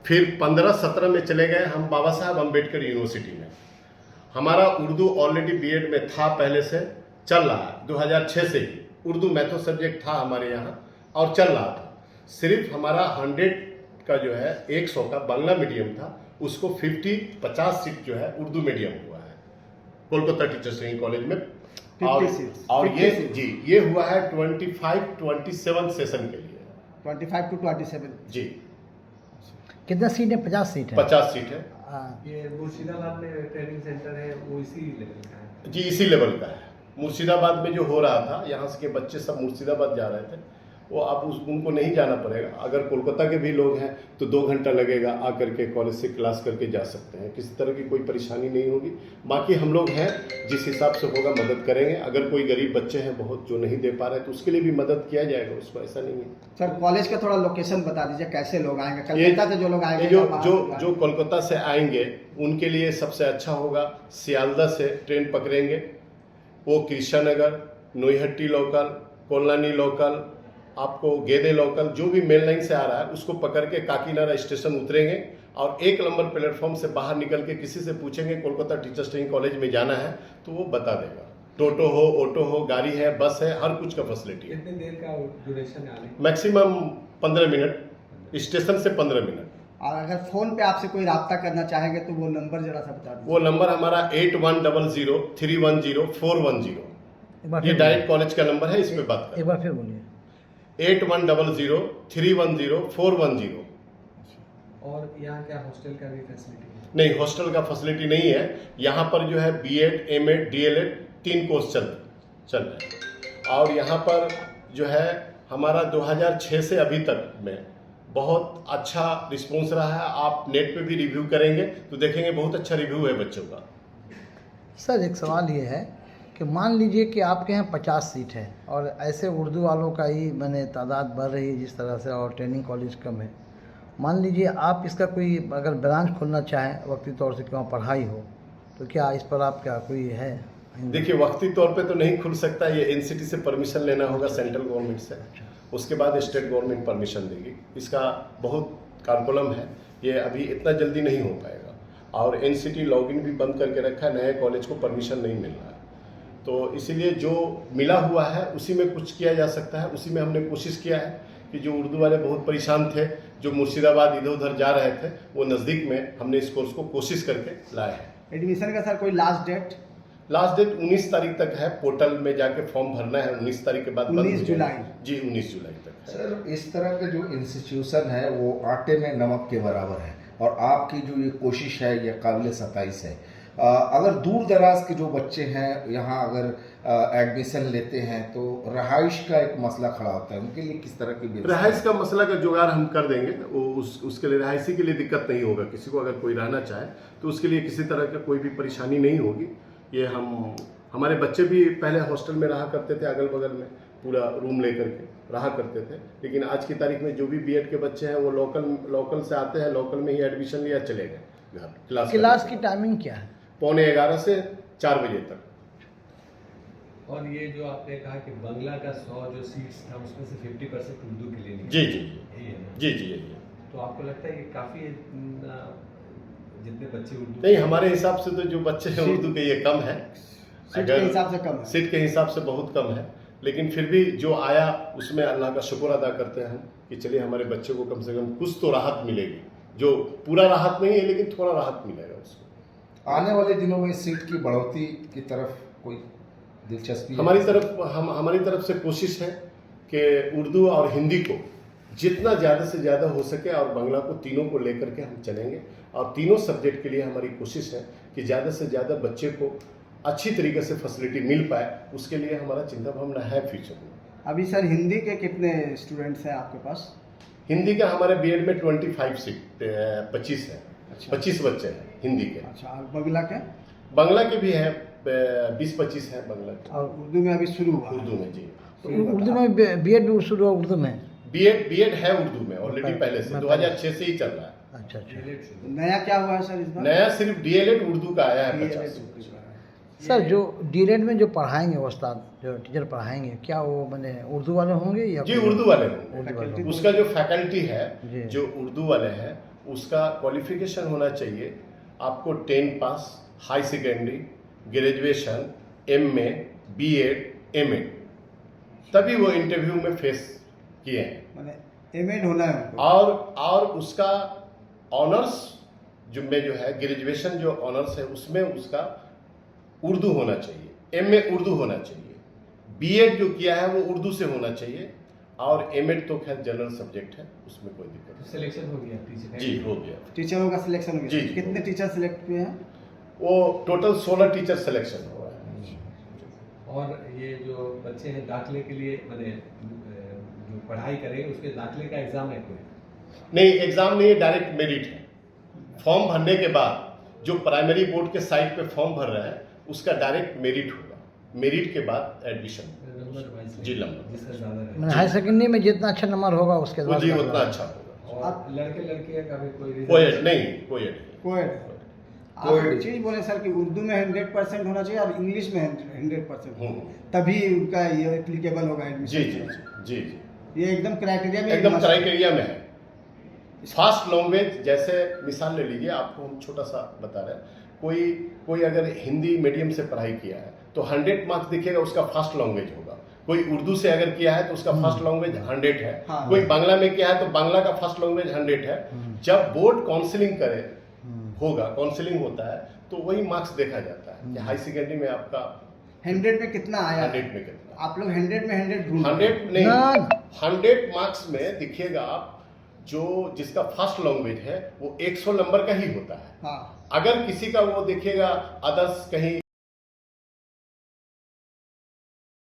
फिर 15-17 में चले गए हम बाबा साहब अम्बेडकर यूनिवर्सिटी में। हमारा उर्दू ऑलरेडी बीएड में था, पहले से चल रहा है, 2006 से ही उर्दू मैथो सब्जेक्ट था हमारे यहाँ और चल रहा था। सिर्फ हमारा 100 का जो है 100 का बांग्ला मीडियम था, उसको 50 सीट जो है उर्दू मीडियम हुआ है कोलकाता टीचर्स ट्रेनिंग कॉलेज में। और ये हुआ है 25-27 सेशन के लिए, 25 to 27 जी। कितना सीट है? 50 सीट है। 50 सीट है ये मुर्शिदाबाद में ट्रेनिंग सेंटर है, वो इसी लेवल का है जी, इसी लेवल का है। मुर्शिदाबाद में जो हो रहा था, यहाँ से के बच्चे सब मुर्शिदाबाद जा रहे थे, वो अब उनको नहीं जाना पड़ेगा। अगर कोलकाता के भी लोग हैं तो 2 घंटा लगेगा, आकर के कॉलेज से क्लास करके जा सकते हैं, किसी तरह की कोई परेशानी नहीं होगी। बाकी हम लोग हैं, जिस हिसाब से होगा मदद करेंगे। अगर कोई गरीब बच्चे हैं बहुत जो नहीं दे पा रहे तो उसके लिए भी मदद किया जाएगा, उसमें ऐसा नहीं है। सर कॉलेज का थोड़ा लोकेशन बता दीजिए, कैसे लोग आएंगे? कलकत्ता से जो लोग आएंगे, जो कोलकाता से आएंगे उनके लिए सबसे अच्छा होगा सियालदह से ट्रेन पकड़ेंगे, वो कृष्णनगर, नोईहट्टी लोकल, कोल्लानी लोकल, आपको गेदे लोकल, जो भी मेन लाइन से आ रहा है उसको पकड़ के काकीनाडा स्टेशन उतरेंगे और 1 नंबर प्लेटफॉर्म से बाहर निकल के किसी से पूछेंगे कोलकाता टीचर्स ट्रेनिंग कॉलेज में जाना है तो वो बता देगा। टोटो हो, ऑटो हो, गाड़ी है, बस है, हर कुछ का फैसिलिटी है। कितनी देर का ड्यूरेशन है? मैक्सिमम 15 मिनट, स्टेशन से 15 मिनट। और अगर फोन पे आपसे कोई रब्ता करना चाहेंगे तो वो नंबर जरा सा बता दीजिए। वो नंबर हमारा 8100-310-410, ये डायरेक्ट कॉलेज का नंबर है, इस पे बात करें। एक बार फिर बोलिए। 8100-310-410। और यहाँ क्या हॉस्टल का भी फैसिलिटी है? नहीं, हॉस्टल का फैसिलिटी नहीं है। यहाँ पर जो है बीएड, एमएड, डीएलएड 3 कोर्स चल रहे हैं। और यहाँ पर जो है हमारा 2006 से अभी तक में बहुत अच्छा रिस्पॉन्स रहा है। आप नेट पे भी रिव्यू करेंगे तो देखेंगे बहुत अच्छा रिव्यू है बच्चों का। सर एक सवाल ये है कि मान लीजिए कि आपके यहाँ 50 सीट है और ऐसे उर्दू वालों का ही मैंने तादाद बढ़ रही है जिस तरह से, और ट्रेनिंग कॉलेज कम है। मान लीजिए आप इसका कोई अगर ब्रांच खोलना चाहें वक्ती तौर से, क्यों पढ़ाई हो, तो क्या इस पर आपका कोई है? देखिए, वक्ती तौर पे तो नहीं खुल सकता, ये एनसीटी से परमिशन लेना होगा, सेंट्रल गवर्नमेंट से। उसके बाद स्टेट गवर्नमेंट परमिशन देगी। इसका बहुत कारकुलम है, ये अभी इतना जल्दी नहीं हो पाएगा। और एनसीटी लॉगिन भी बंद करके रखा है, नए कॉलेज को परमिशन नहीं मिल रहा है। तो इसीलिए जो मिला हुआ है उसी में कुछ किया जा सकता है। उसी में हमने कोशिश किया है कि जो उर्दू वाले बहुत परेशान थे, जो मुर्शिदाबाद इधर उधर जा रहे थे, वो नज़दीक में हमने इस कोर्स को कोशिश करके लाए हैं। एडमिशन का सर कोई लास्ट डेट? लास्ट डेट 19 तारीख तक है, पोर्टल में जाके फॉर्म भरना है। 19 तारीख के बाद 19 जुलाई जी 19 जुलाई तक है। सर इस तरह के जो इंस्टीट्यूशन है वो आटे में नमक के बराबर है, और आपकी जो ये कोशिश है ये काबिल सताइश है। अगर दूर दराज के जो बच्चे हैं यहाँ अगर एडमिशन लेते हैं तो रहाइश का एक मसला खड़ा होता है, उनके लिए किस तरह की रहाइश का मसला का जुगाड़ हम कर देंगे। वो उसके लिए रहायशी के लिए दिक्कत नहीं होगा। किसी को अगर कोई रहना चाहे तो उसके लिए किसी तरह का कोई भी परेशानी नहीं होगी। ये हमारे बच्चे भी पहले हॉस्टल में रहा करते थे, अगल बगल में पूरा रूम लेकर के रहा करते थे। लेकिन आज की तारीख में जो भी बीएड के बच्चे हैं वो लोकल से आते हैं, लोकल में ही एडमिशन लिया, चले गए घर। क्लास की टाइमिंग क्या है? 11:15 से 4 बजे तक। और ये जो आपने कहा कि बंगला का 100 जो सीट्स था उसमें से 50% उर्दू के लिए निकले। जी यही है ना? जी जी यही है। तो आपको लगता है कि काफ़ी जितने बच्चे उर्दू नहीं, हमारे हिसाब से तो जो बच्चे हैं उर्दू के ये कम है, सीट के हिसाब से कम है। सीट के हिसाब से बहुत कम है। लेकिन फिर भी जो आया उसमें अल्लाह का शुक्र अदा करते हैं कि चलिए हमारे बच्चे को कम से कम कुछ तो राहत मिलेगी। जो पूरा राहत नहीं है लेकिन थोड़ा राहत मिलेगा उसको। आने वाले दिनों में सीट की बढ़ोतरी की तरफ कोई दिलचस्पी है? हमारी तरफ से कोशिश है कि उर्दू और हिंदी को जितना ज़्यादा से ज़्यादा हो सके और बांग्ला को, तीनों को लेकर के हम चलेंगे। और तीनों सब्जेक्ट के लिए हमारी कोशिश है कि ज़्यादा से ज़्यादा बच्चे को अच्छी तरीके से फैसिलिटी मिल पाए। उसके लिए हमारा चिंता भावना है फ्यूचर में। अभी सर हिंदी के कितने स्टूडेंट्स हैं आपके पास? हिंदी का हमारे बीएड में 25 सीट 25 है। अच्छा। 25 बच्चे हैं हिंदी के। अच्छा, और बंगला के? बांग्ला के भी है 20-25 है बांग्ला के। और उर्दू में अभी शुरू हुआ? उर्दू में जी। तो उर्दू में बीएड शुरू हुआ उर्दू में? बीएड है उर्दू में ऑलरेडी पहले से, 2006 से ही चल रहा है। अच्छा अच्छा। नया क्या हुआ है सर इस बार? नया सिर्फ डीएलएड उर्दू का आया है 50। सर जो डीएलएड में जो पढ़ाएंगे उस्ताद, जो टीचर पढ़ाएंगे, क्या वो मैंने उर्दू वाले होंगे या जी उर्दू वाले उर्दू वाले होंगे। उसका जो फैकल्टी है जी। जो उर्दू वाले हैं उसका क्वालिफिकेशन होना चाहिए आपको 10 pass, high secondary, graduation, MA, B.Ed, M.Ed, तभी वो इंटरव्यू में फेस किए हैं। मैंने एमएड होना है उनको। और उसका ऑनर्स जो है ग्रेजुएशन जो ऑनर्स है उसमें उसका उर्दू होना चाहिए, MA उर्दू होना चाहिए, B.Ed जो किया है वो उर्दू से होना चाहिए, और M.Ed तो खैर जनरल सब्जेक्ट है, उसमें कोई दिक्कत तो सिलेक्शन हो गया टीचर नहीं। जी हो गया। टीचरों का सिलेक्शन हो जी, गया। जी। कितने टीचर सिलेक्ट हुए हैं? वो टोटल 16 टीचर सिलेक्शन हुआ है। और ये जो बच्चे हैं दाखिले के लिए मैंने जो पढ़ाई करेंगे उसके दाखिले का एग्जाम है कोई? नहीं, एग्जाम नहीं है, डायरेक्ट मेरिट है। फॉर्म भरने के बाद जो प्राइमरी बोर्ड के साइट पे फॉर्म भर रहे हैं उसका डायरेक्ट मेरिट होगा, मेरिट के बाद एडमिशन। नंबर वाइज जी, नंबर। जिसका ज्यादा मैंने रहे। हाई सेकेंडरी में जितना अच्छा नंबर होगा उसके वो बाद जी दाखिला उतना होगा। अच्छा होगा। और लड़के लड़कियां का भी कोई कोई रिजल्ट नहीं, कोई नहीं। कोएड। आप कोएड। एक चीज बोले सर कि उर्दू में 100% होना चाहिए और इंग्लिश में 100%, हम्म। तभी उनका ये एप्लीकेबल होगा एडमिशन। जी जी जी जी जी ये एकदम क्राइटेरिया में एकदम must- क्राइटेरिया में है। फास्ट लैंग्वेज, जैसे मिसाल ले लीजिए, आपको हम छोटा सा बता रहे हैं, कोई अगर हिंदी मीडियम से पढ़ाई किया है तो 100 मार्क्स दिखेगा, उसका फास्ट लैंग्वेज होगा। कोई उर्दू से अगर किया है तो उसका फास्ट लैंग्वेज 100 है। हाँ। कोई बांग्ला में किया है तो बांग्ला का फास्ट लैंग्वेज 100 है। जब बोर्ड काउंसलिंग करे होगा, काउंसलिंग होता है तो वही मार्क्स देखा जाता है कि हाई सेकेंडरी में आपका 100 में कितना आया? 100 में कितना। आप लोग 100 में 100 ढूंढ 100 नहीं, ना। 100 मार्क्स में दिखिएगा आप, जो जिसका फर्स्ट लैंग्वेज है वो 100 नंबर का ही होता है। हाँ। अगर किसी का वो देखिएगा अदर्स कहीं